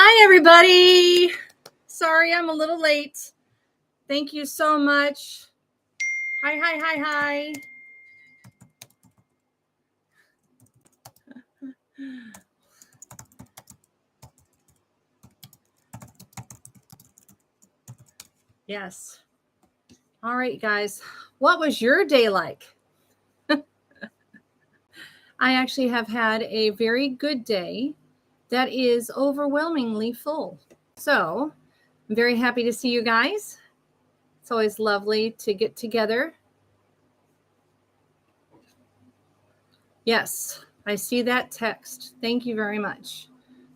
Hi, everybody. Sorry, I'm a little late. Thank you so much. Hi. Yes. All right, guys. What was your day like? I actually have had a very good day that is overwhelmingly full. So I'm very happy to see you guys. It's always lovely to get together. Yes, I see that text. Thank you very much.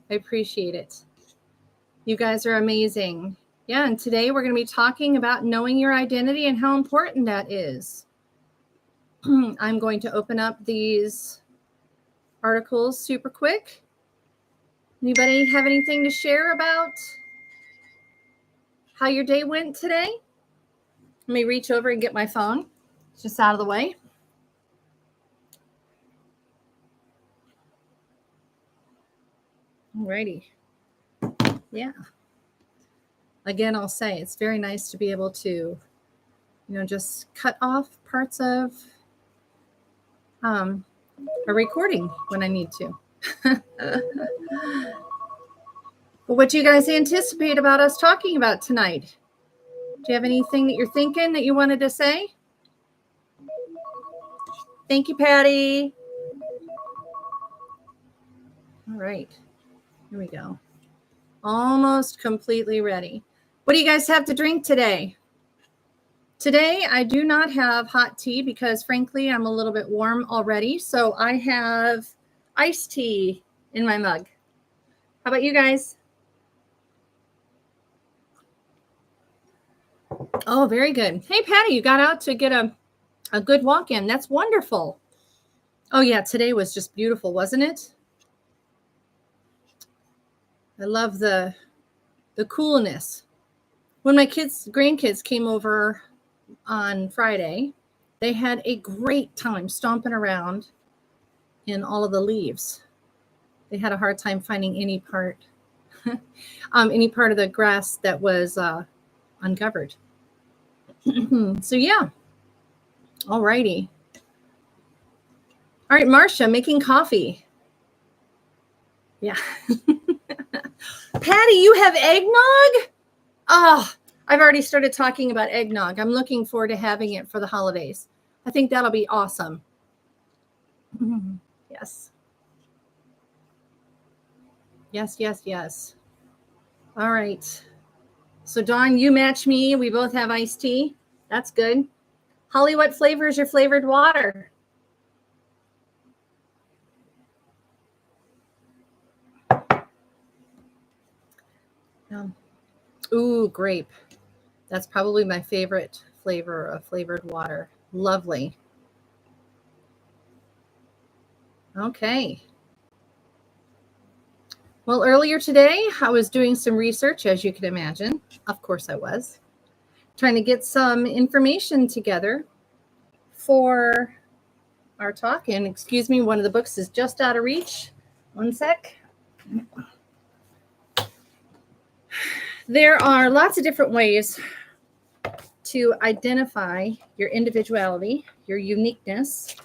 I appreciate it. You guys are amazing. Yeah, and today we're going to be talking about knowing your identity and how important that is. I'm going to open up these articles super quick. Anybody have anything to share about how your day went today? Let me reach over and get my phone. It's just out of the way. Alrighty. Yeah. Again, I'll say it's very nice to be able to, just cut off parts of a recording when I need to. What do you guys anticipate about us talking about tonight? Do you have anything that you're thinking that you wanted to say? Thank you, Patty. All right, here we go. Almost completely ready. What do you guys have to drink today? Today, I do not have hot tea because, frankly, I'm a little bit warm already. So I have iced tea in my mug. How about you guys? Oh, very good. Hey, Patty, you got out to get a good walk in. That's wonderful. Oh, yeah, today was just beautiful, wasn't it? I love the coolness. When my grandkids came over on Friday, they had a great time stomping around in all of the leaves. They had a hard time finding any part of the grass that was uncovered. So yeah. All righty. All right, Marcia, making coffee. Yeah. Patty, you have eggnog? Oh, I've already started talking about eggnog. I'm looking forward to having it for the holidays. I think that'll be awesome. Yes. Yes. All right. So, Dawn, you match me. We both have iced tea. That's good. Holly, what flavor is your flavored water? Ooh, grape. That's probably my favorite flavor of flavored water. Lovely. Okay. Well, earlier today, I was doing some research, as you can imagine. Of course I was. Trying to get some information together for our talk. And excuse me, one of the books is just out of reach. One sec. There are lots of different ways to identify your individuality, your uniqueness.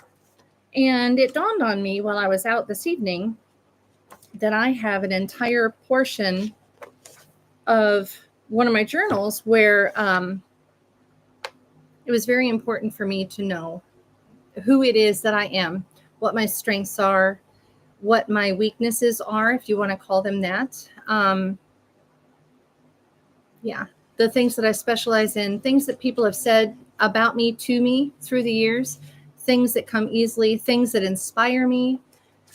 And it dawned on me while I was out this evening that I have an entire portion of one of my journals where it was very important for me to know who it is that I am, what my strengths are, what my weaknesses are, if you want to call them that. The things that I specialize in, things that people have said about me to me through the years, things that come easily, things that inspire me,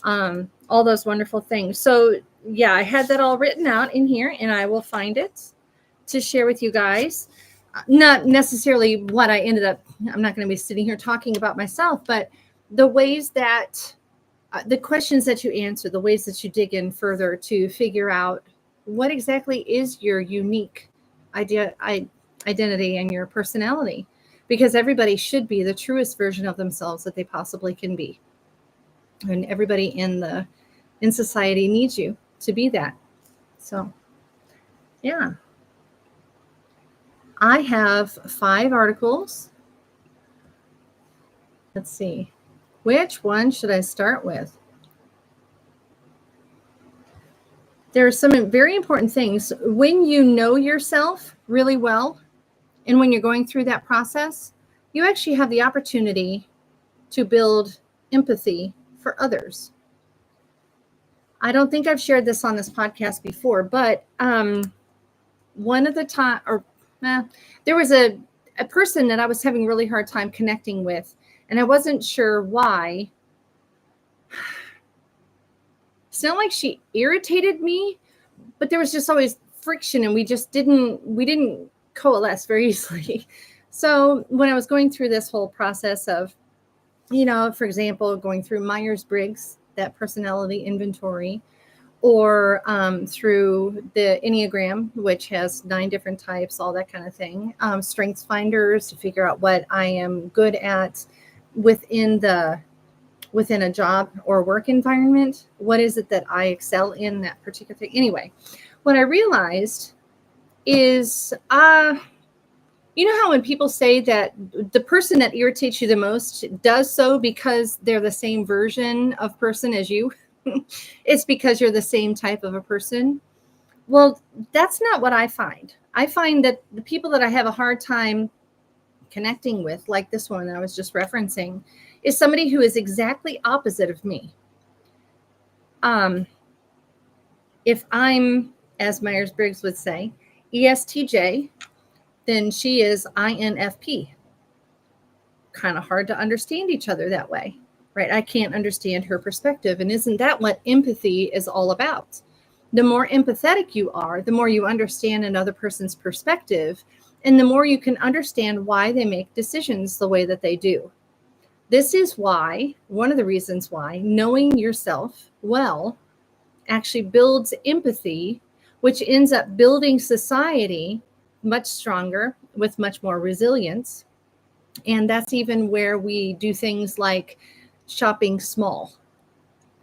all those wonderful things. So yeah, I had that all written out in here and I will find it to share with you guys. Not necessarily what I ended up, I'm not going to be sitting here talking about myself, but the ways that, the questions that you answer, the ways that you dig in further to figure out what exactly is your unique identity and your personality, because everybody should be the truest version of themselves that they possibly can be. And everybody in society needs you to be that. So Yeah. I have 5 articles. Let's see. Which one should I start with? There are some very important things. When you know yourself really well, and when you're going through that process, you actually have the opportunity to build empathy for others. I don't think I've shared this on this podcast before, but one of the time, there was a person that I was having a really hard time connecting with, and I wasn't sure why. It's not like she irritated me, but there was just always friction, and we didn't coalesce very easily. So when I was going through this whole process of, for example, going through Myers-Briggs, that personality inventory, or through the Enneagram, which has 9 different types, all that kind of thing. Strengths finders to figure out what I am good at within a job or work environment. What is it that I excel in that particular thing? Anyway, what I realized is, you know how when people say that the person that irritates you the most does so because they're the same version of person as you? It's because you're the same type of a person. Well, that's not what I find. I find that the people that I have a hard time connecting with, like this one I was just referencing, is somebody who is exactly opposite of me. If I'm, as Myers-Briggs would say, ESTJ, then she is INFP. Kind of hard to understand each other that way. Right? I can't understand her perspective. And isn't that what empathy is all about? The more empathetic you are, the more you understand another person's perspective, and the more you can understand why they make decisions the way that they do. This is why, one of the reasons why, knowing yourself well actually builds empathy, which ends up building society much stronger with much more resilience. And that's even where we do things like shopping small.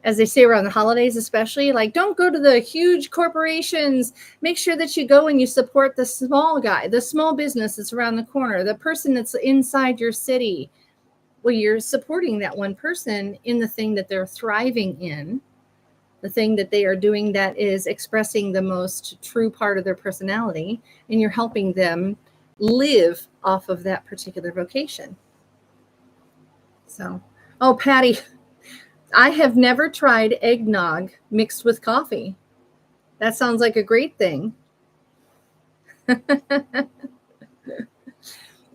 As they say around the holidays, especially, like, don't go to the huge corporations. Make sure that you go and you support the small guy, the small business that's around the corner, the person that's inside your city. Well, you're supporting that one person in the thing that they're thriving in, the thing that they are doing that is expressing the most true part of their personality, and you're helping them live off of that particular vocation. So, oh, Patty, I have never tried eggnog mixed with coffee. That sounds like a great thing.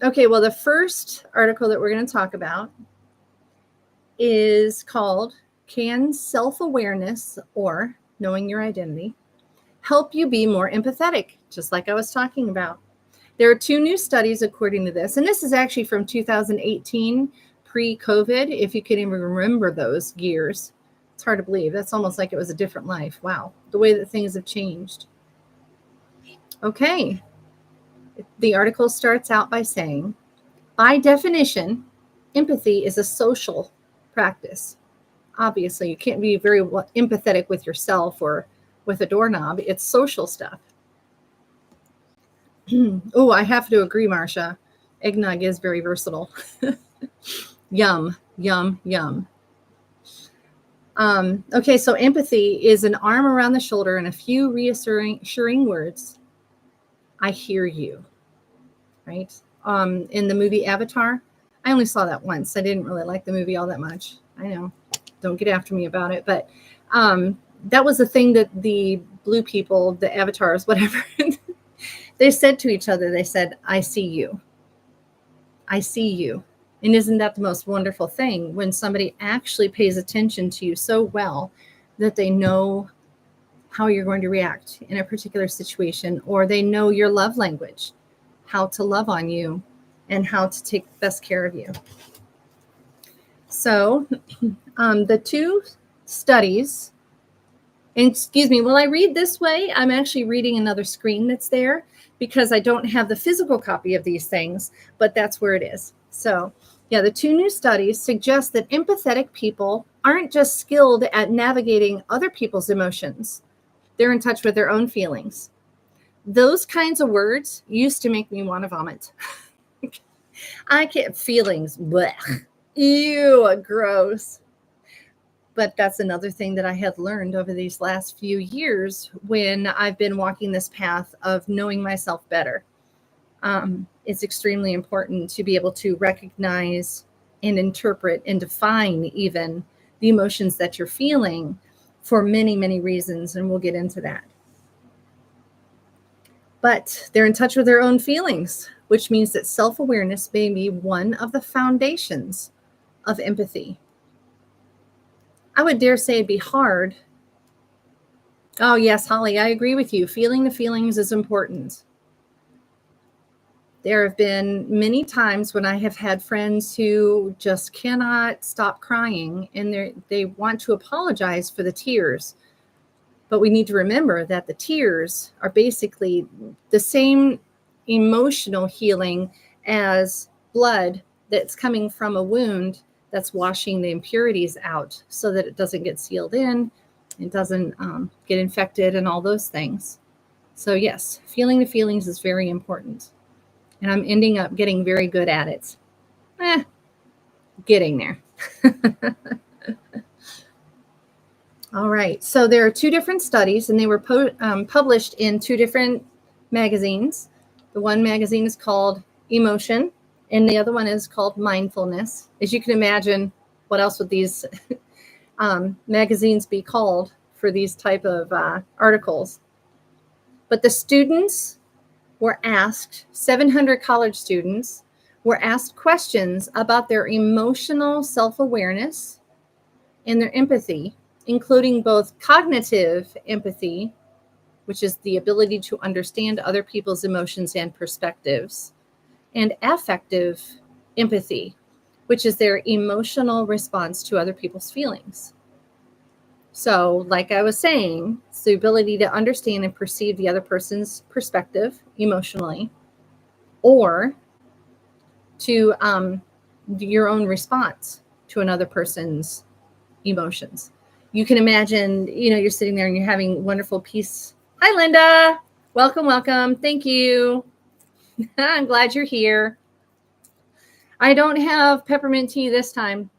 Okay, well, the first article that we're going to talk about is called Can Self-Awareness, or Knowing Your Identity, Help You Be More Empathetic? Just like I was talking about. There are 2 new studies according to this, and this is actually from 2018, pre-COVID, if you can even remember those years. It's hard to believe. That's almost like it was a different life. Wow, the way that things have changed. Okay. The article starts out by saying, by definition, empathy is a social practice. Obviously, you can't be very empathetic with yourself or with a doorknob. It's social stuff. Oh, I have to agree, Marcia. Eggnog is very versatile. Yum, yum, yum. Okay, so empathy is an arm around the shoulder and a few reassuring words. I hear you, right? In the movie Avatar, I only saw that once. I didn't really like the movie all that much. I know, don't get after me about it, but that was the thing that the blue people, the avatars, whatever, they said to each other. They said, I see you. I see you. And isn't that the most wonderful thing when somebody actually pays attention to you so well that they know how you're going to react in a particular situation, or they know your love language, how to love on you and how to take best care of you. So the 2 studies, and excuse me, while I read this way, I'm actually reading another screen that's there because I don't have the physical copy of these things, but that's where it is. So yeah, the 2 new studies suggest that empathetic people aren't just skilled at navigating other people's emotions. They're in touch with their own feelings. Those kinds of words used to make me want to vomit. I can't, feelings, blech, ew, gross. But that's another thing that I had learned over these last few years when I've been walking this path of knowing myself better. It's extremely important to be able to recognize and interpret and define even the emotions that you're feeling for many, many reasons, and we'll get into that. But they're in touch with their own feelings, which means that self-awareness may be one of the foundations of empathy. I would dare say it'd be hard. Oh, yes, Holly, I agree with you. Feeling the feelings is important. There have been many times when I have had friends who just cannot stop crying, and they want to apologize for the tears. But we need to remember that the tears are basically the same emotional healing as blood that's coming from a wound that's washing the impurities out so that it doesn't get sealed in, it doesn't get infected and all those things. So yes, feeling the feelings is very important. And I'm ending up getting very good at it. Getting there. All right. So there are two different studies, and they were published in two different magazines. The one magazine is called Emotion, and the other one is called Mindfulness. As you can imagine, what else would these magazines be called for these type of articles? But the students were asked, 700 college students were asked questions about their emotional self-awareness and their empathy, including both cognitive empathy, which is the ability to understand other people's emotions and perspectives, and affective empathy, which is their emotional response to other people's feelings. So, like I was saying, it's the ability to understand and perceive the other person's perspective emotionally, or to your own response to another person's emotions. You can imagine, you're sitting there and you're having wonderful peace. Hi, Linda. Welcome, welcome. Thank you. I'm glad you're here. I don't have peppermint tea this time.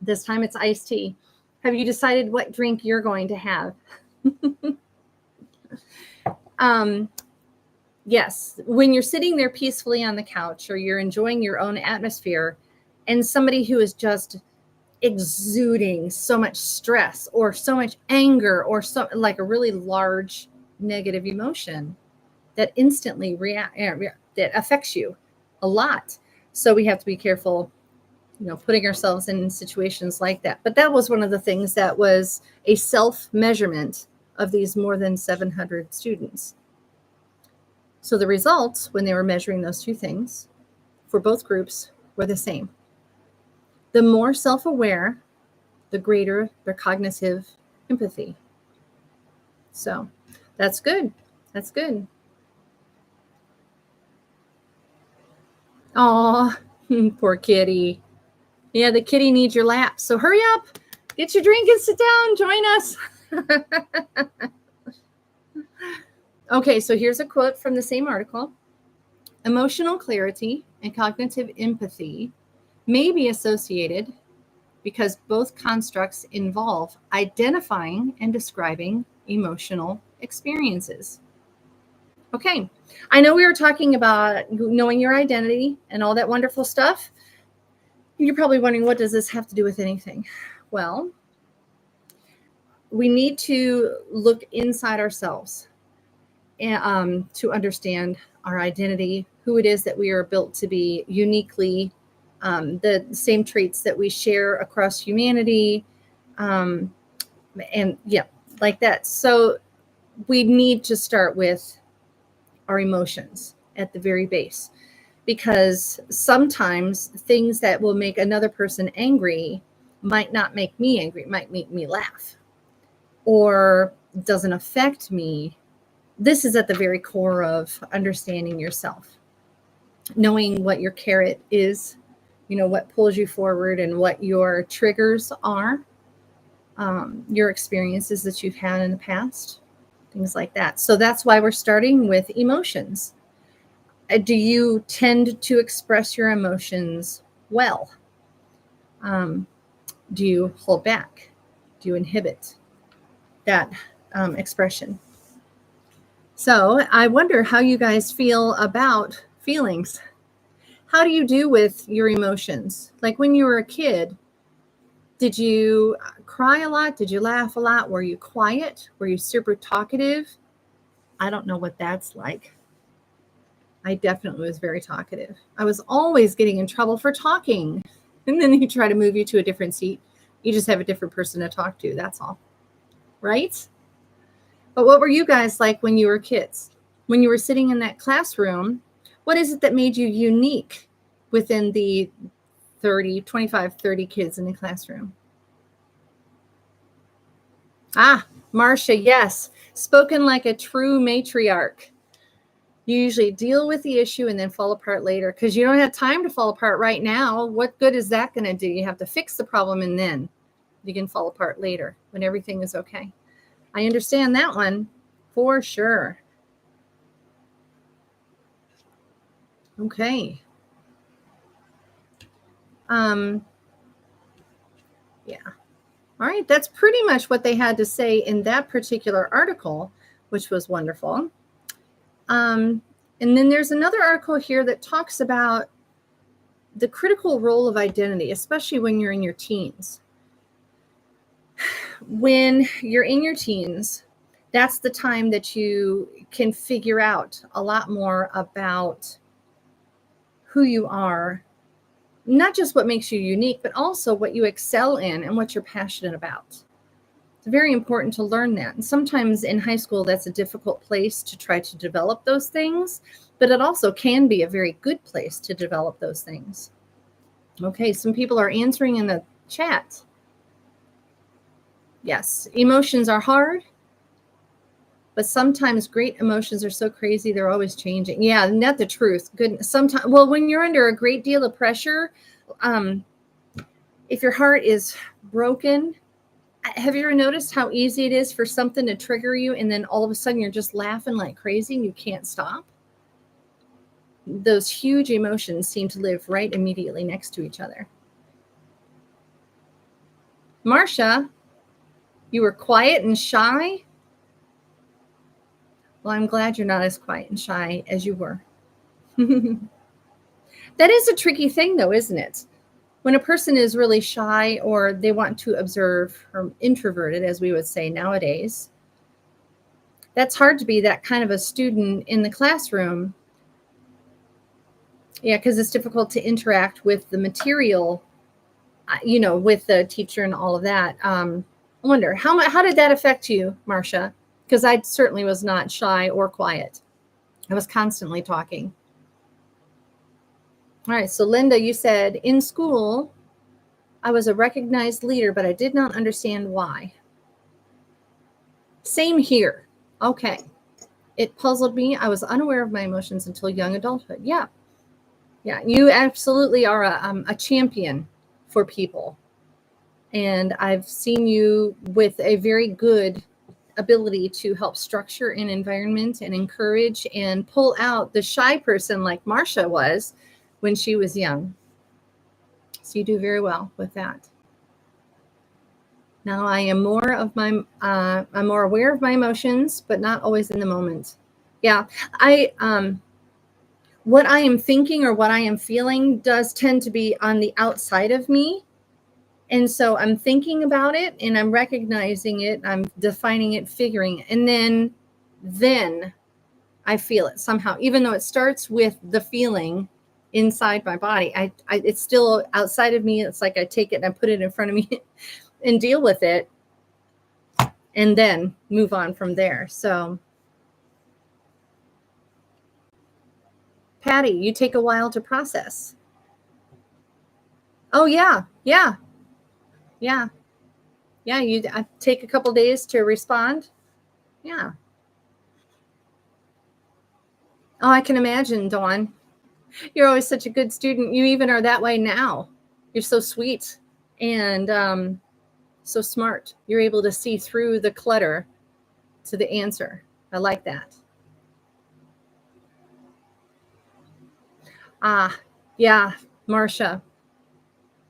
This time it's iced tea. Have you decided what drink you're going to have? Yes, when you're sitting there peacefully on the couch or you're enjoying your own atmosphere, and somebody who is just exuding so much stress or so much anger or like a really large negative emotion that instantly that affects you a lot. So we have to be careful, putting ourselves in situations like that. But that was one of the things that was a self-measurement of these more than 700 students. So the results, when they were measuring those two things for both groups, were the same. The more self-aware, the greater their cognitive empathy. So that's good. That's good. Oh, poor kitty. Yeah, the kitty needs your lap. So hurry up, get your drink and sit down. Join us. Okay, so here's a quote from the same article. Emotional clarity and cognitive empathy may be associated because both constructs involve identifying and describing emotional experiences. Okay, I know we were talking about knowing your identity and all that wonderful stuff. You're probably wondering, what does this have to do with anything? Well, we need to look inside ourselves and, to understand our identity, who it is that we are built to be uniquely, the same traits that we share across humanity, and yeah, like that. So we need to start with our emotions at the very base, because sometimes things that will make another person angry might not make me angry. It might make me laugh, or doesn't affect me. This is at the very core of understanding yourself, knowing what your carrot is, what pulls you forward and what your triggers are, your experiences that you've had in the past. things like that. So that's why we're starting with emotions. Do you tend to express your emotions well? Do you hold back? Do you inhibit that expression? So I wonder how you guys feel about feelings. How do you do with your emotions? Like when you were a kid, did you cry a lot? Did you laugh a lot? Were you quiet? Were you super talkative? I don't know what that's like. I definitely was very talkative. I was always getting in trouble for talking. And then he try to move you to a different seat. You just have a different person to talk to. That's all. Right? But what were you guys like when you were kids? When you were sitting in that classroom, what is it that made you unique within the 25, 30 kids in the classroom? Marcia, yes. Spoken like a true matriarch. You usually deal with the issue and then fall apart later because you don't have time to fall apart right now. What good is that going to do? You have to fix the problem and then you can fall apart later when everything is okay. I understand that one for sure. Okay. Yeah. All right. That's pretty much what they had to say in that particular article, which was wonderful. And then there's another article here that talks about the critical role of identity, especially when you're in your teens. When you're in your teens, that's the time that you can figure out a lot more about who you are, not just what makes you unique, but also what you excel in and what you're passionate about. It's very important to learn that. And sometimes in high school, that's a difficult place to try to develop those things, but it also can be a very good place to develop those things. Okay, some people are answering in the chat. Yes, emotions are hard, but sometimes great emotions are so crazy, they're always changing. Yeah, not the truth. Good. Sometimes, well, when you're under a great deal of pressure, if your heart is broken, have you ever noticed how easy it is for something to trigger you and then all of a sudden you're just laughing like crazy and you can't stop? Those huge emotions seem to live right immediately next to each other. Marcia, you were quiet and shy? Well, I'm glad you're not as quiet and shy as you were. That is a tricky thing though, isn't it? When a person is really shy or they want to observe, or introverted, as we would say nowadays, that's hard to be that kind of a student in the classroom. Yeah, because it's difficult to interact with the material, with the teacher and all of that. I wonder, how did that affect you, Marcia? Because I certainly was not shy or quiet. I was constantly talking. All right, so Linda, you said, in school, I was a recognized leader, but I did not understand why. Same here. Okay. It puzzled me. I was unaware of my emotions until young adulthood. Yeah. Yeah, you absolutely are a champion for people. And I've seen you with a very good ability to help structure an environment and encourage and pull out the shy person like Marcia was when she was young. So you do very well with that. Now I am I'm more aware of my emotions, but not always in the moment. Yeah, what I am thinking or what I am feeling does tend to be on the outside of me. And so I'm thinking about it and I'm recognizing it, I'm defining it, figuring it, and then I feel it somehow, even though it starts with the feeling inside my body. It's still outside of me. It's like I take it and I put it in front of me and deal with it and then move on from there. So Patty, you take a while to process. Oh yeah. You take a couple days to respond. Yeah. Oh, I can imagine, Dawn. You're always such a good student. You even are that way now. You're so sweet and so smart. You're able to see through the clutter to the answer. I like that. Yeah, Marcia.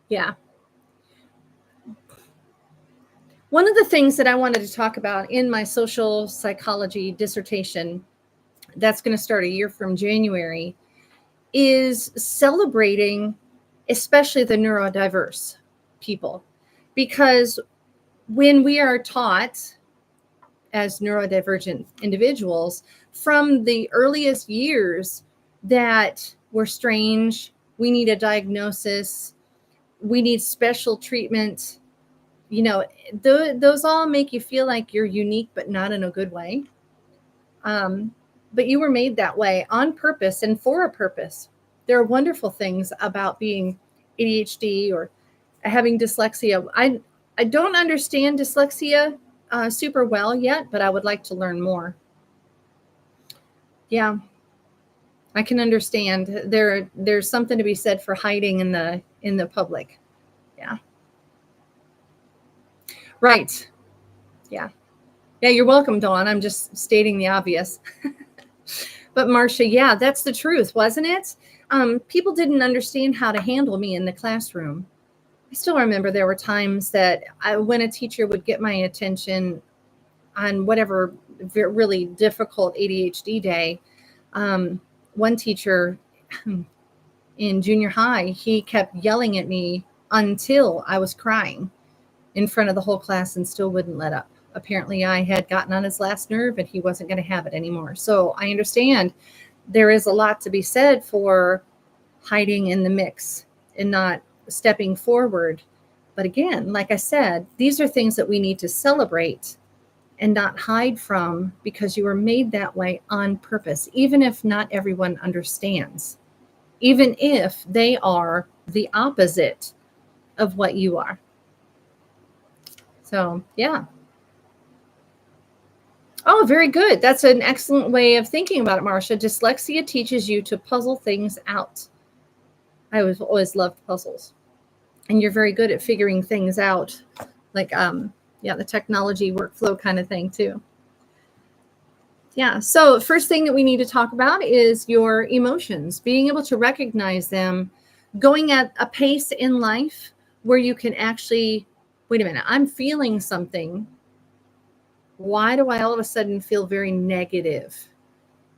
Yeah. One of the things that I wanted to talk about in my social psychology dissertation, that's going to start a year from January, is celebrating especially the neurodiverse people. Because when we are taught as neurodivergent individuals from the earliest years that we're strange, we need a diagnosis, we need special treatment, those all make you feel like you're unique, but not in a good way. But you were made that way on purpose and for a purpose. There are wonderful things about being ADHD or having dyslexia. I don't understand dyslexia super well yet, but I would like to learn more. Yeah, I can understand. There's something to be said for hiding in the public. Yeah. Right. Yeah. Yeah, you're welcome, Dawn. I'm just stating the obvious. But Marcia, yeah, that's the truth, wasn't it? People didn't understand how to handle me in the classroom. I still remember there were times that when a teacher would get my attention on whatever really difficult ADHD day, one teacher in junior high, he kept yelling at me until I was crying in front of the whole class and still wouldn't let up. Apparently I had gotten on his last nerve and he wasn't going to have it anymore. So I understand there is a lot to be said for hiding in the mix and not stepping forward. But again, like I said, these are things that we need to celebrate and not hide from, because you were made that way on purpose, even if not everyone understands, even if they are the opposite of what you are. So, yeah. Oh, very good. That's an excellent way of thinking about it, Marcia. Dyslexia teaches you to puzzle things out. I always loved puzzles. And you're very good at figuring things out, like, the technology workflow kind of thing, too. Yeah. So first thing that we need to talk about is your emotions, being able to recognize them, going at a pace in life where you can actually, wait a minute, I'm feeling something. Why do I all of a sudden feel very negative?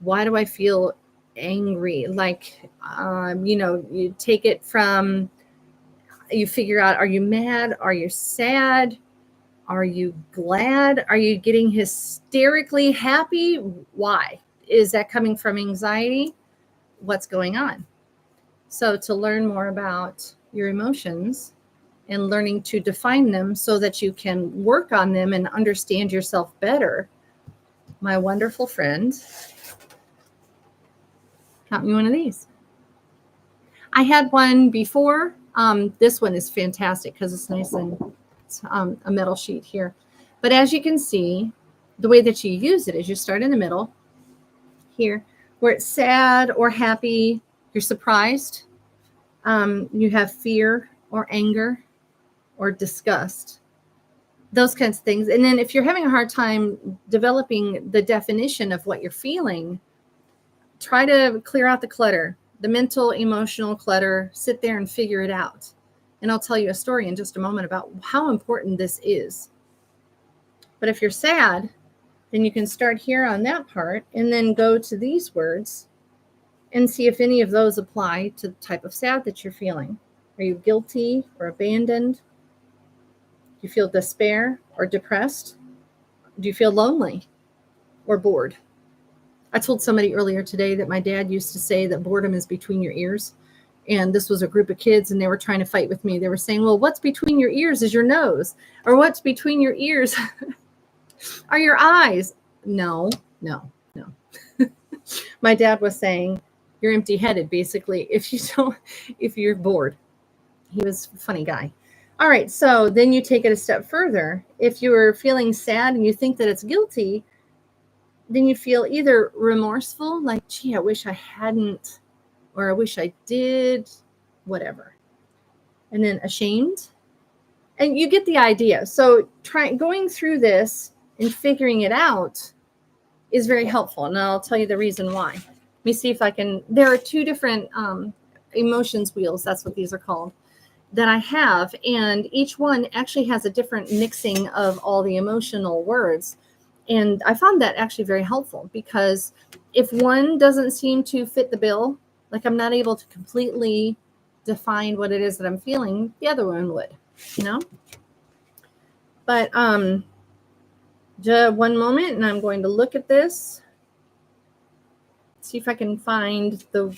Why do I feel angry? Like, you take it from, you figure out, are you mad? Are you sad? Are you glad? Are you getting hysterically happy? Why? Is that coming from anxiety? What's going on? So to learn more about your emotions and learning to define them so that you can work on them and understand yourself better, my wonderful friend got me one of these. I had one before. This one is fantastic because it's nice and it's a metal sheet here. But as you can see, the way that you use it is you start in the middle here, where it's sad or happy, you're surprised, you have fear or anger or disgust, those kinds of things. And then if you're having a hard time developing the definition of what you're feeling, try to clear out the clutter, the mental, emotional clutter, sit there and figure it out. And I'll tell you a story in just a moment about how important this is. But if you're sad, then you can start here on that part and then go to these words and see if any of those apply to the type of sad that you're feeling. Are you guilty or abandoned? Do you feel despair or depressed? Do you feel lonely or bored? I told somebody earlier today that my dad used to say that boredom is between your ears. And this was a group of kids and they were trying to fight with me. They were saying, well, what's between your ears is your nose, or what's between your ears are your eyes. No. My dad was saying, you're empty-headed, basically, if you're bored. He was a funny guy. All right, so then you take it a step further. If you're feeling sad and you think that it's guilty, then you feel either remorseful, like, gee, I wish I hadn't, or I wish I did, whatever. And then ashamed. And you get the idea. So going through this and figuring it out is very helpful. And I'll tell you the reason why. Let me see if I can. There are two different emotions wheels. That's what these are called, that I have. And each one actually has a different mixing of all the emotional words. And I found that actually very helpful, because if one doesn't seem to fit the bill, like I'm not able to completely define what it is that I'm feeling, the other one would, you know? But just one moment, and I'm going to look at this, see if I can find the,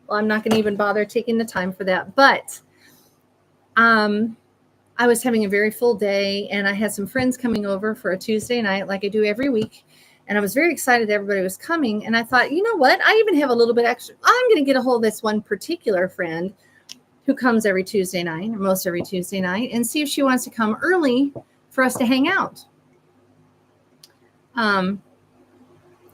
well, I'm not going to even bother taking the time for that. But I was having a very full day, and I had some friends coming over for a Tuesday night like I do every week. And I was very excited that everybody was coming. And I thought, you know what? I even have a little bit extra. I'm going to get a hold of this one particular friend who comes every Tuesday night, or most every Tuesday night, and see if she wants to come early for us to hang out.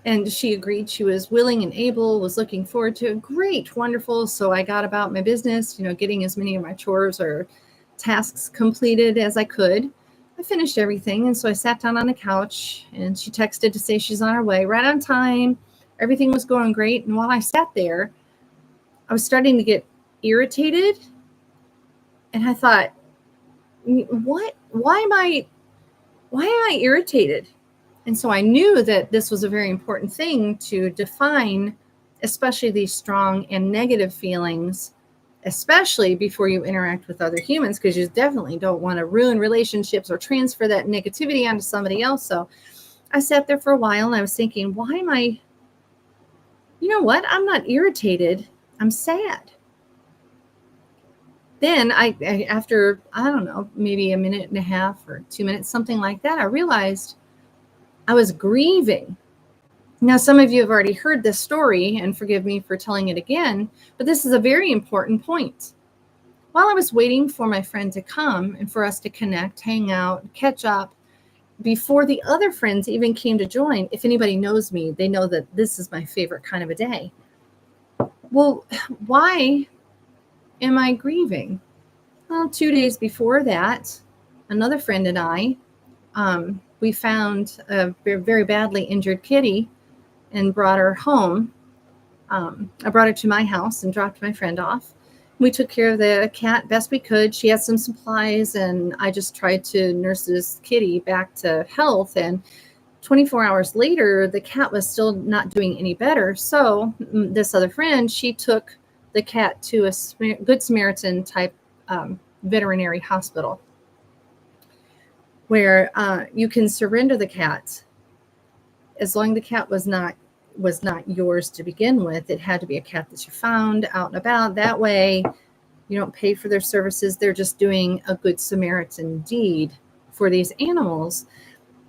And she agreed. She was willing and able, was looking forward to it. Great, wonderful. So I got about my business, getting as many of my chores or tasks completed as I could. I finished everything. And so I sat down on the couch, and she texted to say she's on her way, right on time. Everything was going great. And while I sat there, I was starting to get irritated. And I thought, why am I irritated? And so I knew that this was a very important thing to define, especially these strong and negative feelings, especially before you interact with other humans, because you definitely don't want to ruin relationships or transfer that negativity onto somebody else. So I sat there for a while, and I was thinking, why am I, you know what? I'm not irritated. I'm sad. Then after, I don't know, maybe a minute and a half or 2 minutes, something like that, I realized I was grieving. Now, some of you have already heard this story, and forgive me for telling it again, but this is a very important point. While I was waiting for my friend to come and for us to connect, hang out, catch up, before the other friends even came to join, if anybody knows me, they know that this is my favorite kind of a day. Well, why am I grieving? Well, 2 days before that, another friend and I, we found a very, very badly injured kitty and brought her home. I brought her to my house and dropped my friend off. We took care of the cat best we could. She had some supplies, and I just tried to nurse this kitty back to health. And 24 hours later, the cat was still not doing any better. So this other friend, she took the cat to a Good Samaritan type veterinary hospital, where you can surrender the cat as long as the cat was not yours to begin with. It had to be a cat that you found out and about. That way, you don't pay for their services. They're just doing a Good Samaritan deed for these animals.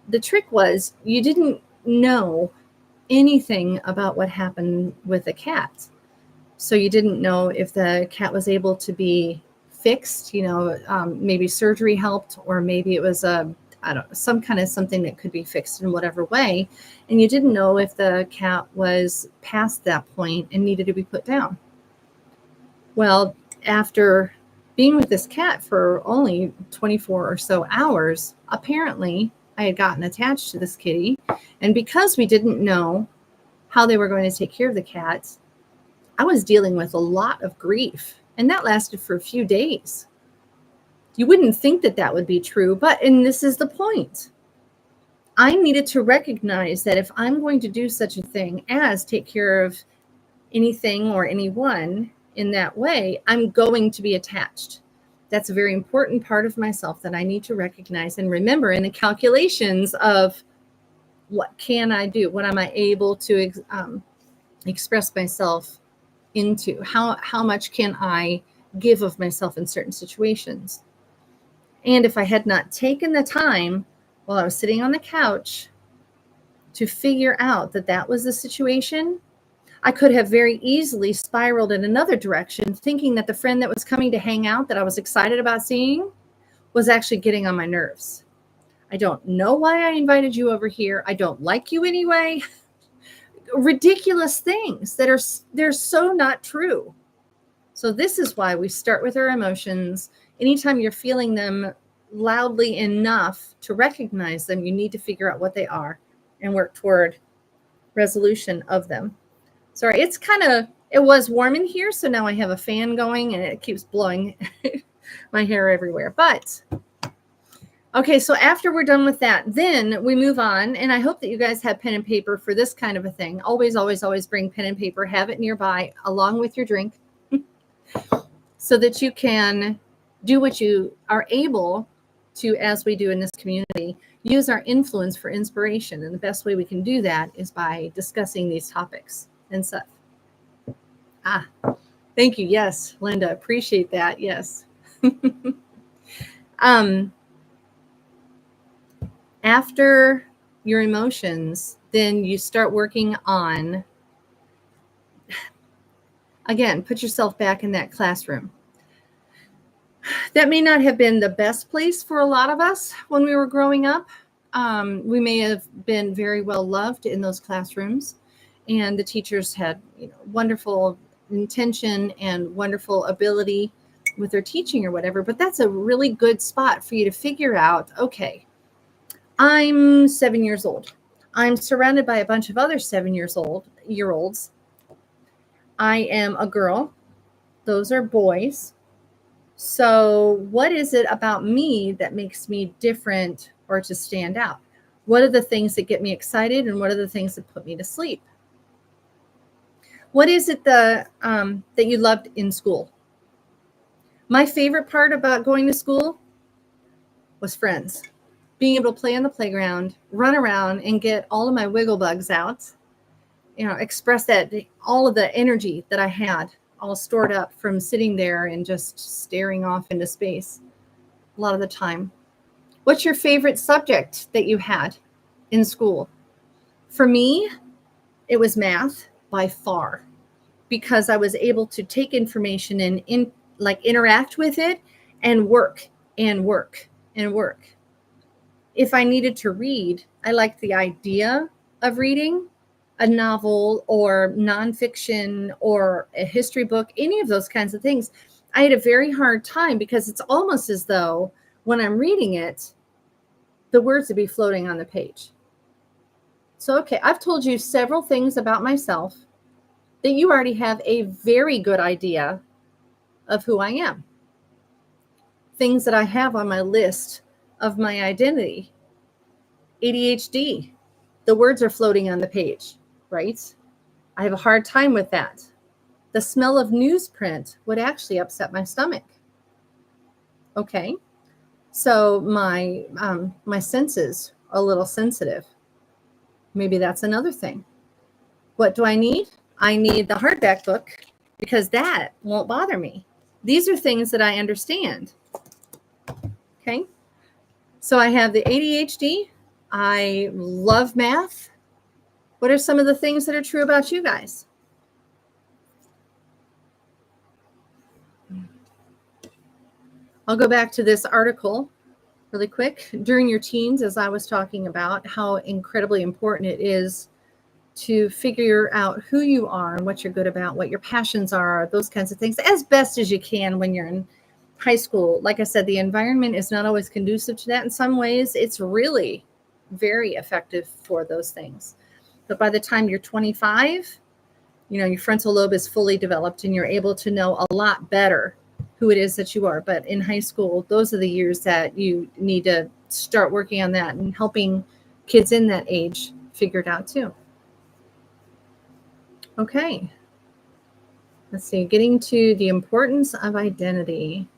The trick was, you didn't know anything about what happened with the cat. So you didn't know if the cat was able to be fixed, maybe surgery helped, or maybe it was some kind of something that could be fixed in whatever way. And you didn't know if the cat was past that point and needed to be put down. Well, after being with this cat for only 24 or so hours, apparently I had gotten attached to this kitty. And because we didn't know how they were going to take care of the cat, I was dealing with a lot of grief. And that lasted for a few days. You wouldn't think that that would be true, and this is the point. I needed to recognize that if I'm going to do such a thing as take care of anything or anyone in that way, I'm going to be attached. That's a very important part of myself that I need to recognize and remember in the calculations of what can I do? What am I able to express myself into? How much can I give of myself in certain situations? And if I had not taken the time while I was sitting on the couch to figure out that that was the situation, I could have very easily spiraled in another direction, thinking that the friend that was coming to hang out that I was excited about seeing was actually getting on my nerves. I don't know why I invited you over here. I don't like you anyway. Ridiculous things that they're so not true. So this is why we start with our emotions. Anytime you're feeling them loudly enough to recognize them, you need to figure out what they are and work toward resolution of them. Sorry, it was warm in here, so now I have a fan going and it keeps blowing my hair everywhere. But okay, so after we're done with that, then we move on. And I hope that you guys have pen and paper for this kind of a thing. Always, always, always bring pen and paper. Have it nearby along with your drink so that you can do what you are able to, as we do in this community, use our influence for inspiration. And the best way we can do that is by discussing these topics and stuff. Thank you. Yes, Linda, appreciate that. Yes. After your emotions, then you start working on, again, put yourself back in that classroom. That may not have been the best place for a lot of us when we were growing up. We may have been very well loved in those classrooms, and the teachers had, wonderful intention and wonderful ability with their teaching or whatever. But that's a really good spot for you to figure out, okay, I'm 7 years old. I'm surrounded by a bunch of other 7-year-olds. I am a girl. Those are boys. So what is it about me that makes me different or to stand out? What are the things that get me excited, and what are the things that put me to sleep? What is it that you loved in school? My favorite part about going to school was friends. Being able to play on the playground, run around and get all of my wiggle bugs out, express all of the energy that I had all stored up from sitting there and just staring off into space a lot of the time. What's your favorite subject that you had in school? For me, it was math by far, because I was able to take information and interact with it and work and work and work. If I needed to read, I liked the idea of reading a novel or nonfiction or a history book, any of those kinds of things. I had a very hard time because it's almost as though when I'm reading it, the words would be floating on the page. So, okay, I've told you several things about myself that you already have a very good idea of who I am. Things that I have on my list of my identity. ADHD, the words are floating on the page, right? I have a hard time with that. The smell of newsprint would actually upset my stomach. Okay, so my senses are a little sensitive. Maybe that's another thing. What do I need? I need the hardback book because that won't bother me. These are things that I understand. Okay, so I have the ADHD. I love math. What are some of the things that are true about you guys? I'll go back to this article really quick. During your teens, as I was talking about how incredibly important it is to figure out who you are and what you're good about, what your passions are, those kinds of things, as best as you can when you're in high school. Like I said, the environment is not always conducive to that. In some ways, it's really very effective for those things. But by the time you're 25, your frontal lobe is fully developed and you're able to know a lot better who it is that you are. But in high school, those are the years that you need to start working on that and helping kids in that age figure it out too. Okay. Let's see, getting to the importance of identity.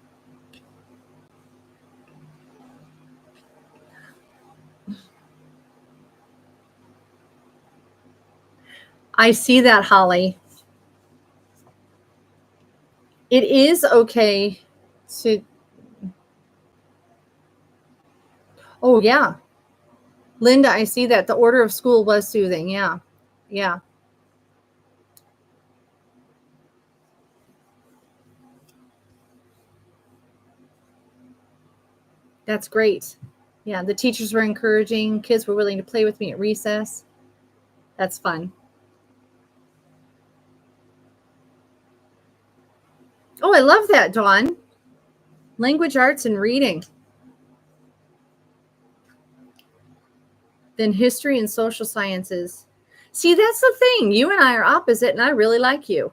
I see that, Holly. It is okay to... Oh, yeah. Linda, I see that. The order of school was soothing. Yeah. Yeah. That's great. Yeah, the teachers were encouraging. Kids were willing to play with me at recess. That's fun. Oh, I love that, Dawn. Language arts and reading. Then history and social sciences. See, that's the thing. You and I are opposite, and I really like you.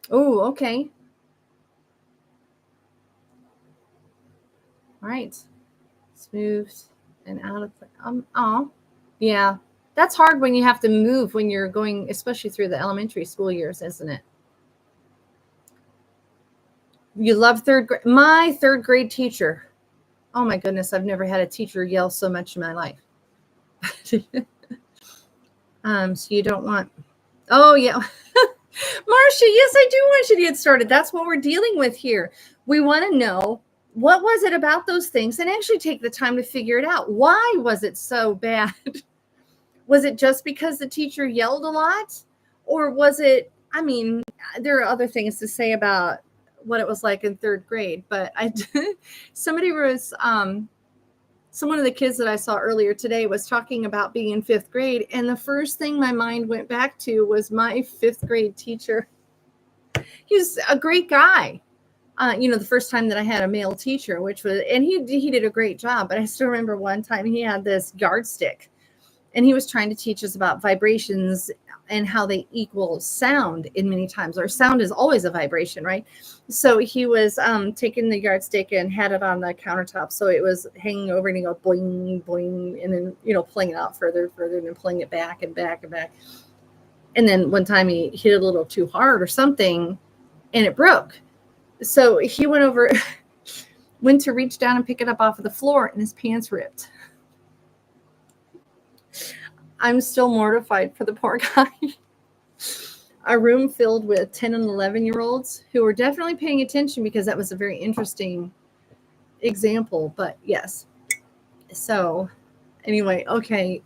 Oh, okay. All right. Smooth and out of oh, yeah. That's hard when you have to move when you're going, especially through the elementary school years, isn't it? You love third grade. My third grade teacher. Oh my goodness, I've never had a teacher yell so much in my life. So you don't want. Oh yeah, Marcia. Yes, I do want you to get started. That's what we're dealing with here. We want to know what was it about those things, and actually take the time to figure it out. Why was it so bad? Was it just because the teacher yelled a lot, or was it? I mean, there are other things to say about what it was like in third grade, but somebody was so one of the kids that I saw earlier today was talking about being in fifth grade, and the first thing my mind went back to was my fifth grade teacher. He was a great guy. The first time that I had a male teacher, and he did a great job, but I still remember one time he had this yardstick, and he was trying to teach us about vibrations and how they equal sound in many times, or sound is always a vibration, right? So he was taking the yardstick and had it on the countertop. So it was hanging over, and he go boing, boing, and then, pulling it out further, and then pulling it back and back and back. And then one time he hit it a little too hard or something, and it broke. So he went to reach down and pick it up off of the floor, and his pants ripped. I'm still mortified for the poor guy. A room filled with 10 and 11-year-olds who were definitely paying attention, because that was a very interesting example. But yes. So anyway, okay.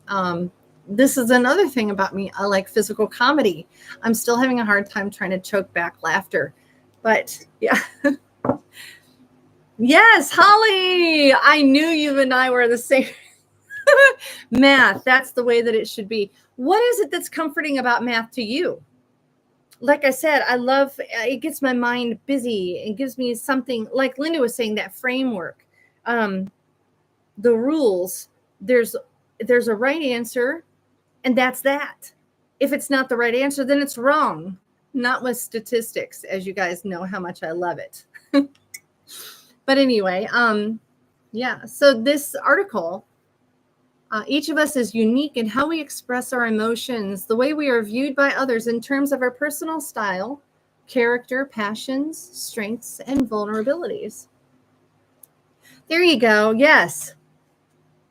This is another thing about me. I like physical comedy. I'm still having a hard time trying to choke back laughter. But yeah. Yes, Holly. I knew you and I were the same. Math, that's the way that it should be. What is it that's comforting about math to you? Like I said, I love it. Gets my mind busy. It gives me something, like Linda was saying, that framework, the rules. There's a right answer, and that's that. If it's not the right answer, then it's wrong. Not with statistics, as you guys know how much I love it. But anyway, yeah. So this article. Each of us is unique in how we express our emotions, the way we are viewed by others in terms of our personal style, character, passions, strengths, and vulnerabilities. There you go. Yes.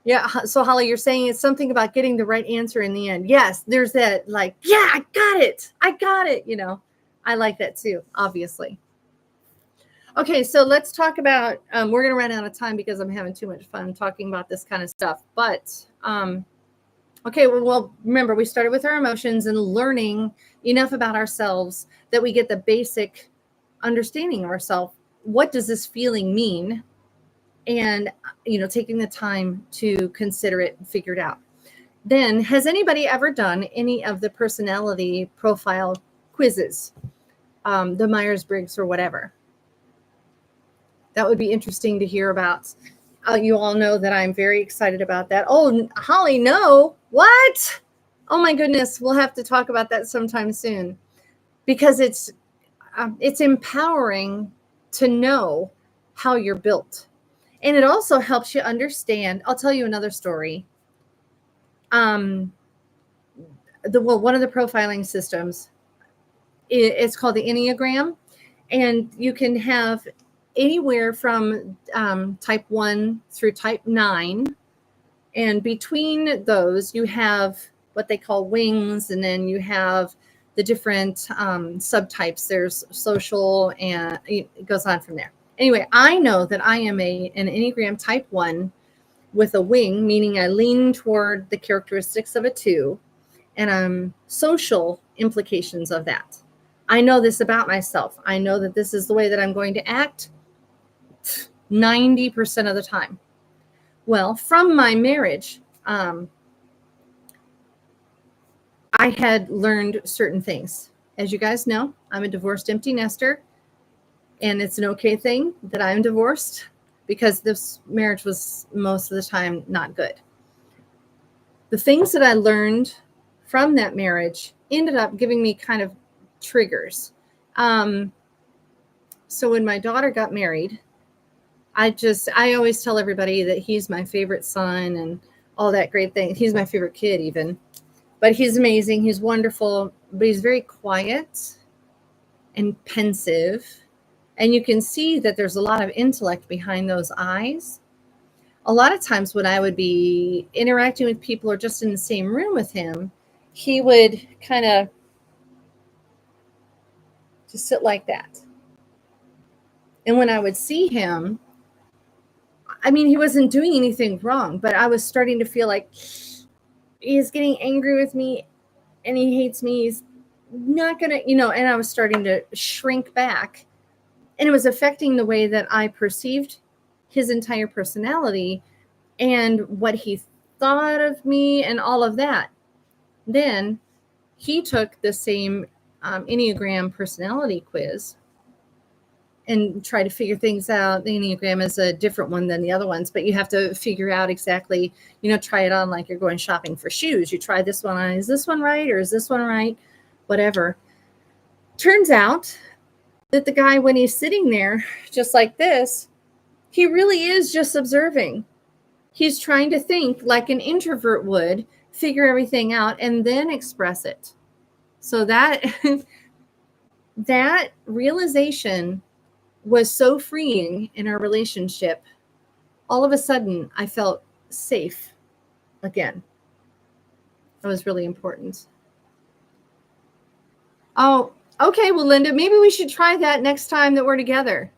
Yeah. So Holly, you're saying it's something about getting the right answer in the end. Yes. There's that, like, yeah, I got it. I like that too, obviously. Okay, so let's talk about, we're going to run out of time because I'm having too much fun talking about this kind of stuff. But, okay, well, remember, we started with our emotions and learning enough about ourselves that we get the basic understanding of ourselves. What does this feeling mean? And, taking the time to consider it and figure it out. Then, has anybody ever done any of the personality profile quizzes, the Myers-Briggs or whatever? That would be interesting to hear about. You all know that I'm very excited about that. Oh, Holly, no. What? Oh, my goodness. We'll have to talk about that sometime soon, because it's empowering to know how you're built. And it also helps you understand. I'll tell you another story. One of the profiling systems, it's called the Enneagram. And you can have anywhere from type 1 through type 9. And between those, you have what they call wings. And then you have the different subtypes. There's social, and it goes on from there. Anyway, I know that I am an Enneagram type 1 with a wing, meaning I lean toward the characteristics of a 2, and social implications of that. I know this about myself. I know that this is the way that I'm going to act 90% of the time. Well, from my marriage, I had learned certain things. As you guys know, I'm a divorced empty nester, and it's an okay thing that I'm divorced, because this marriage was most of the time not good. The things that I learned from that marriage ended up giving me kind of triggers. So when my daughter got married, I always tell everybody that he's my favorite son and all that great thing. He's my favorite kid even, but he's amazing. He's wonderful, but he's very quiet and pensive. And you can see that there's a lot of intellect behind those eyes. A lot of times when I would be interacting with people or just in the same room with him, he would kind of just sit like that. And when I would see him, I mean, he wasn't doing anything wrong, but I was starting to feel like he's getting angry with me and he hates me. He's not going to, and I was starting to shrink back. And it was affecting the way that I perceived his entire personality and what he thought of me and all of that. Then he took the same Enneagram personality quiz and try to figure things out. The Enneagram is a different one than the other ones, but you have to figure out exactly, try it on like you're going shopping for shoes. You try this one on. Is this one right? Or is this one right? Whatever. Turns out that the guy, when he's sitting there just like this, he really is just observing. He's trying to think like an introvert would, figure everything out, and then express it. So that that realization was so freeing in our relationship. All of a sudden, I felt safe again. That was really important. Oh, okay. Well, Linda, maybe we should try that next time that we're together.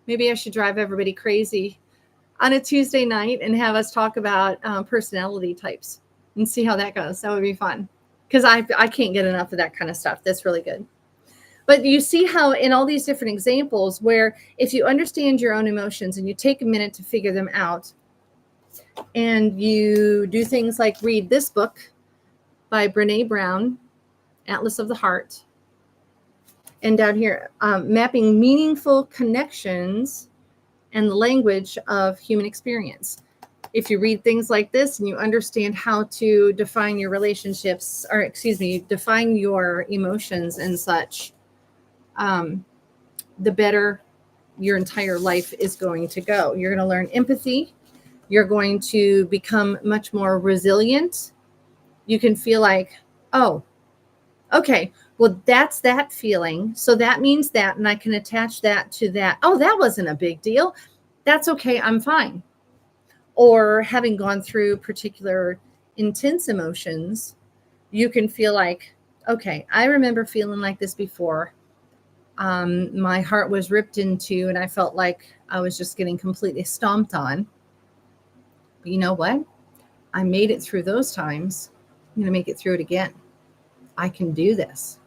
Maybe I should drive everybody crazy on a Tuesday night and have us talk about personality types and see how that goes. That would be fun because I can't get enough of that kind of stuff. That's really good. But you see how in all these different examples where if you understand your own emotions and you take a minute to figure them out and you do things like read this book by Brene Brown, Atlas of the Heart, and down here, mapping meaningful connections and the language of human experience. If you read things like this and you understand how to define your relationships, or define your emotions and such, the better your entire life is going to go. You're going to learn empathy. You're going to become much more resilient. You can feel like, oh, okay, well, that's that feeling. So that means that, and I can attach that to that. Oh, that wasn't a big deal. That's okay. I'm fine. Or having gone through particular intense emotions, you can feel like, okay, I remember feeling like this before. My heart was ripped into and I felt like I was just getting completely stomped on. But you know what? I made it through those times. I'm going to make it through it again. I can do this.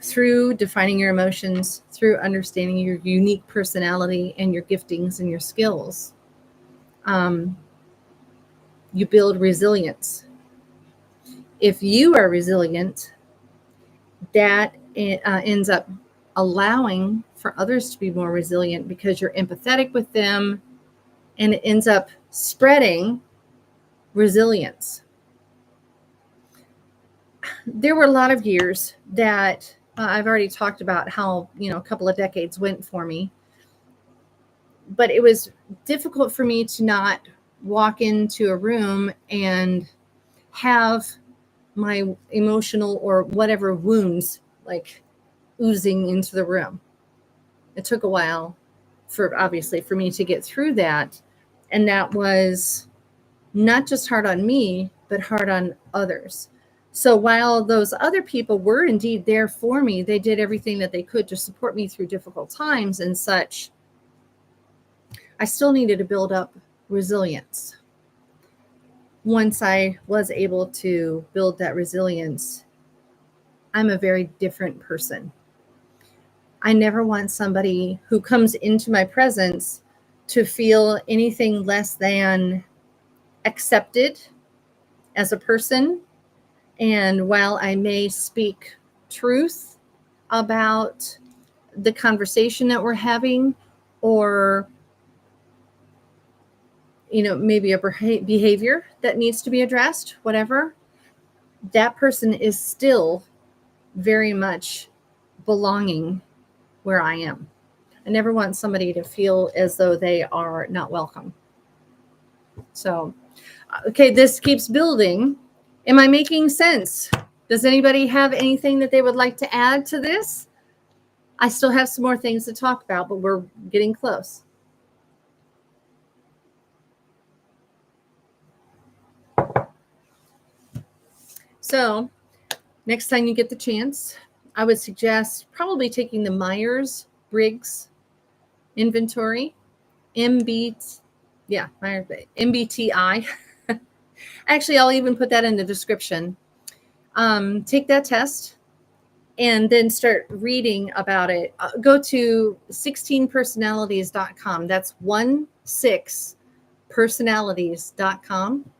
Through defining your emotions, through understanding your unique personality and your giftings and your skills, you build resilience. If you are resilient, that ends up allowing for others to be more resilient because you're empathetic with them, and it ends up spreading resilience. There were a lot of years that I've already talked about how, a couple of decades went for me, but it was difficult for me to not walk into a room and have my emotional or whatever wounds like oozing into the room. It took a while for me to get through that. And that was not just hard on me, but hard on others. So while those other people were indeed there for me, they did everything that they could to support me through difficult times and such, I still needed to build up resilience. Once I was able to build that resilience, I'm a very different person. I never want somebody who comes into my presence to feel anything less than accepted as a person. And while I may speak truth about the conversation that we're having, or maybe a behavior that needs to be addressed, whatever, that person is still very much belonging where I am. I never want somebody to feel as though they are not welcome. So, okay, this keeps building. Am I making sense? Does anybody have anything that they would like to add to this? I still have some more things to talk about, but we're getting close. So next time you get the chance, I would suggest probably taking the Myers-Briggs inventory, MBTI. Actually, I'll even put that in the description. Take that test and then start reading about it. Go to 16personalities.com. That's 16personalities.com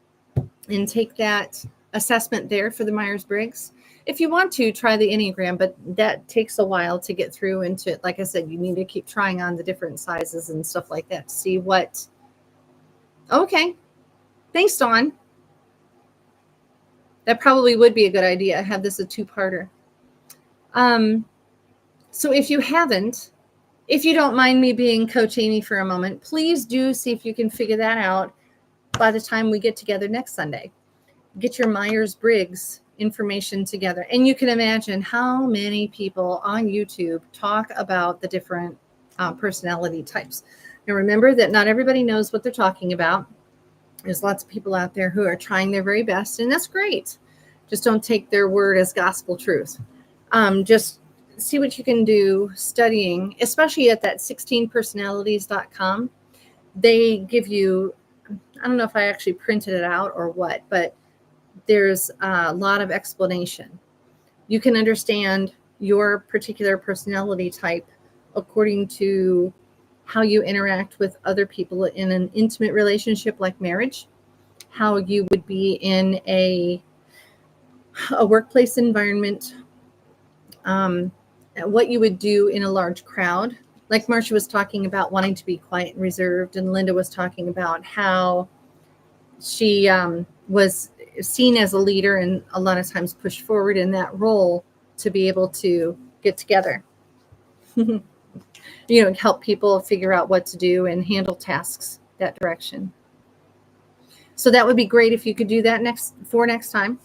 and take that assessment there for the Myers-Briggs. If you want to, try the Enneagram, but that takes a while to get through into it. Like I said, you need to keep trying on the different sizes and stuff like that to see what. Okay. Thanks, Dawn. That probably would be a good idea. Have this a two-parter. So if you haven't, if you don't mind me being Coach Amy for a moment, please do see if you can figure that out by the time we get together next Sunday. Get your Myers-Briggs information together. And you can imagine how many people on YouTube talk about the different personality types. Now, remember that not everybody knows what they're talking about. There's lots of people out there who are trying their very best, and that's great. Just don't take their word as gospel truth. Just see what you can do studying, especially at that 16personalities.com. They give you, I don't know if I actually printed it out or what, but there's a lot of explanation. You can understand your particular personality type according to how you interact with other people in an intimate relationship like marriage, how you would be in a workplace environment, what you would do in a large crowd. Like Marcia was talking about wanting to be quiet and reserved, and Linda was talking about how she was seen as a leader and a lot of times pushed forward in that role to be able to get together. Help people figure out what to do and handle tasks that direction. So that would be great if you could do that next time.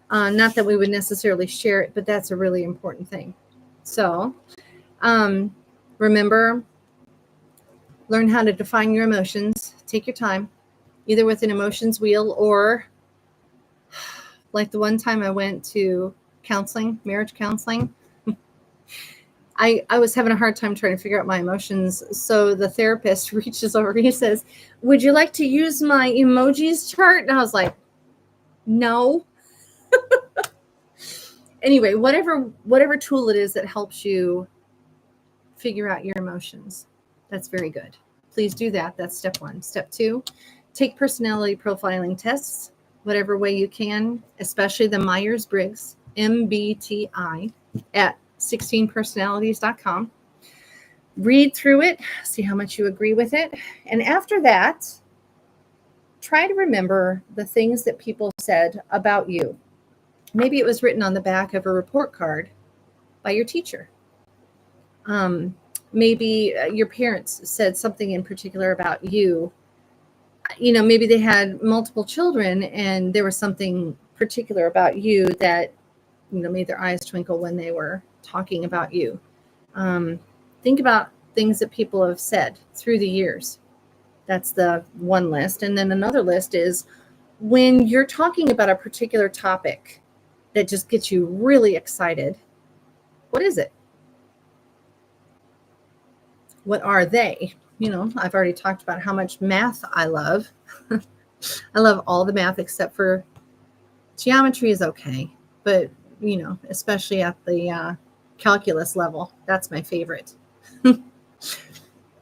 Not that we would necessarily share it, but that's a really important thing. So remember, learn how to define your emotions. Take your time, either with an emotions wheel or like the one time I went to counseling, marriage counseling. I was having a hard time trying to figure out my emotions. So the therapist reaches over, he says, "Would you like to use my emojis chart?" And I was like, no. Anyway, whatever tool it is that helps you figure out your emotions, that's very good. Please do that. That's step 1. Step 2, take personality profiling tests, whatever way you can, especially the Myers-Briggs, MBTI, at 16personalities.com. Read through it, see how much you agree with it. And after that, try to remember the things that people said about you. Maybe it was written on the back of a report card by your teacher. Maybe your parents said something in particular about you. Maybe they had multiple children and there was something particular about you that, made their eyes twinkle when they were talking about you. Think about things that people have said through the years. That's the one list. And then another list is when you're talking about a particular topic that just gets you really excited, what is it? What are they? I've already talked about how much math I love. I love all the math except for geometry is okay. But, especially at the calculus level, that's my favorite.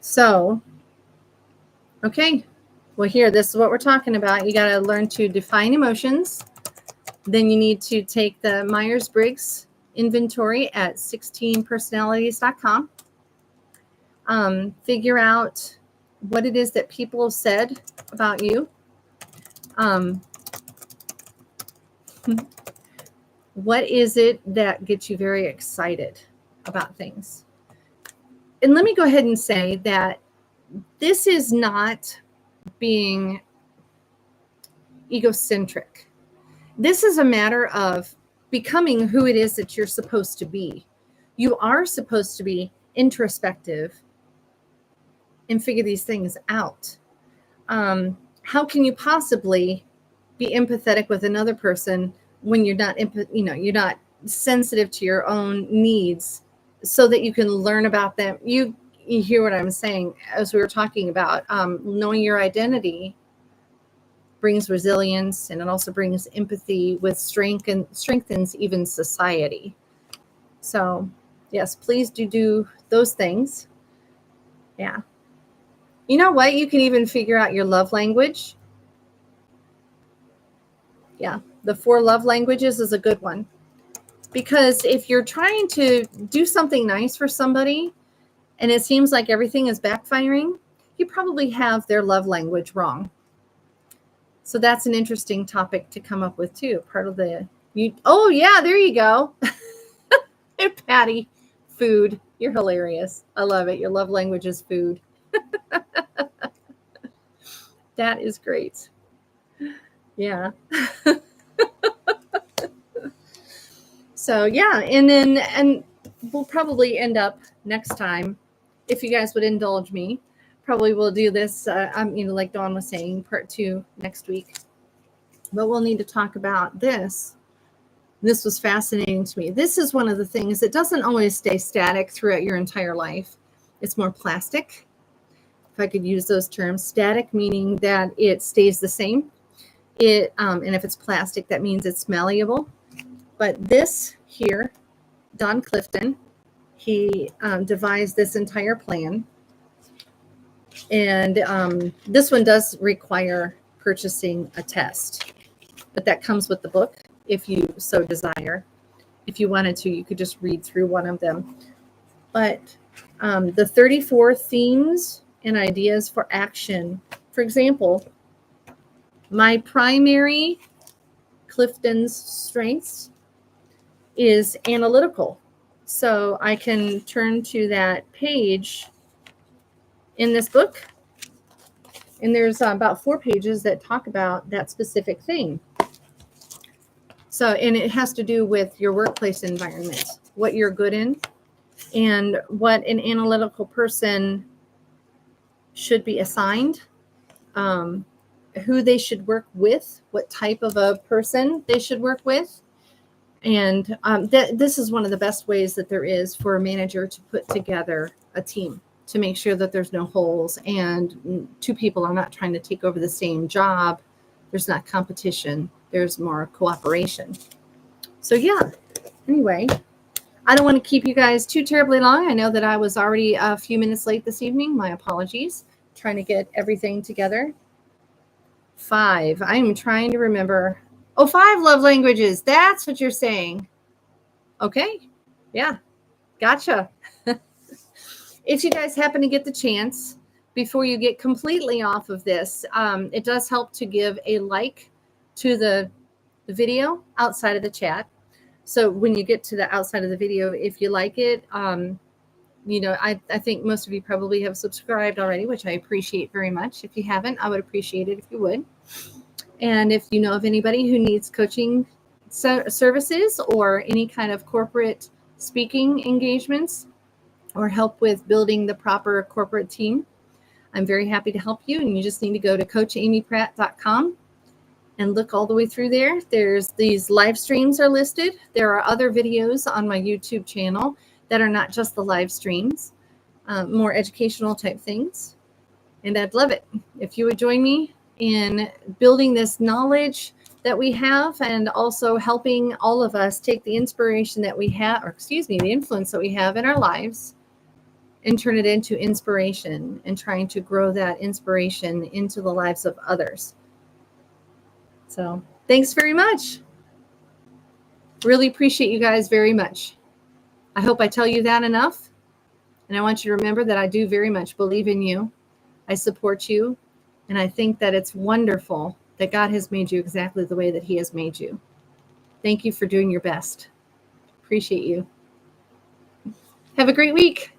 So, okay. Well, here, this is what we're talking about. You got to learn to define emotions. Then you need to take the Myers-Briggs inventory at 16personalities.com. Figure out what it is that people have said about you. What is it that gets you very excited about things? And let me go ahead and say that this is not being egocentric. This is a matter of becoming who it is that you're supposed to be. You are supposed to be introspective and figure these things out. How can you possibly be empathetic with another person when you're not, you're not sensitive to your own needs, so that you can learn about them? You hear what I'm saying as we were talking about knowing your identity brings resilience, and it also brings empathy with strength and strengthens even society. So yes, please do those things. Yeah. You know what? You can even figure out your love language. Yeah. The 4 love languages is a good one, because if you're trying to do something nice for somebody and it seems like everything is backfiring, you probably have their love language wrong. So that's an interesting topic to come up with too. Part of oh yeah, there you go. Hey, Patty, food. You're hilarious. I love it. Your love language is food. That is great. Yeah. So yeah, and we'll probably end up next time, if you guys would indulge me. Probably we'll do this, like Dawn was saying, part 2 next week. But we'll need to talk about this. This was fascinating to me. This is one of the things that doesn't always stay static throughout your entire life. It's more plastic, if I could use those terms. Static meaning that it stays the same. And if it's plastic, that means it's malleable. But this here, Don Clifton, he devised this entire plan. And this one does require purchasing a test, but that comes with the book if you so desire. If you wanted to, you could just read through one of them. But the 34 themes and ideas for action. For example, my primary Clifton's strengths is analytical. So I can turn to that page in this book, and there's about 4 pages that talk about that specific thing. So, and it has to do with your workplace environment, what you're good in, and what an analytical person should be assigned, who they should work with, what type of a person they should work with. And this is one of the best ways that there is for a manager to put together a team, to make sure that there's no holes and 2 people are not trying to take over the same job. There's not competition. There's more cooperation. So yeah, anyway, I don't want to keep you guys too terribly long. I know that I was already a few minutes late this evening. My apologies. Trying to get everything together. 5. I'm trying to remember. Oh, 5 love languages. That's what you're saying. Okay. Yeah. Gotcha. If you guys happen to get the chance, before you get completely off of this, it does help to give a like to the video outside of the chat. So when you get to the outside of the video, if you like it, I think most of you probably have subscribed already, which I appreciate very much. If you haven't, I would appreciate it if you would. And if you know of anybody who needs coaching services or any kind of corporate speaking engagements or help with building the proper corporate team, I'm very happy to help you. And you just need to go to coachamypratt.com and look all the way through there. There's these live streams are listed. There are other videos on my YouTube channel that are not just the live streams, more educational type things. And I'd love it if you would join me in building this knowledge that we have, and also helping all of us take the inspiration that we have, the influence that we have in our lives, and turn it into inspiration, and trying to grow that inspiration into the lives of others. So thanks very much. Really appreciate you guys very much. I hope I tell you that enough. And I want you to remember that I do very much believe in you. I support you. And I think that it's wonderful that God has made you exactly the way that he has made you. Thank you for doing your best. Appreciate you. Have a great week.